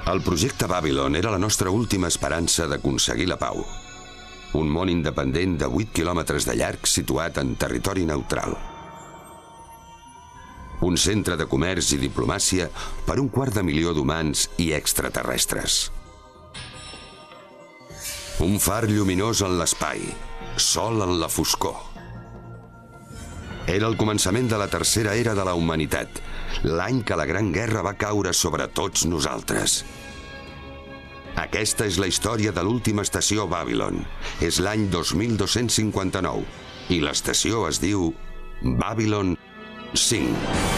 El projecte Babylon era la nostra última esperança d'aconseguir la pau. Un món independent de 8 quilòmetres de llarg situat en territori neutral. Un centre de comerç i diplomàcia per 250.000 d'humans i extraterrestres. Un far lluminós en l'espai, sol en la foscor. Era el començament de la tercera era de la humanitat, l'any que la Gran Guerra va caure sobre tots nosaltres. Aquesta és la història de l'última estació Babylon. És l'any 2259 i l'estació es diu Babylon 5.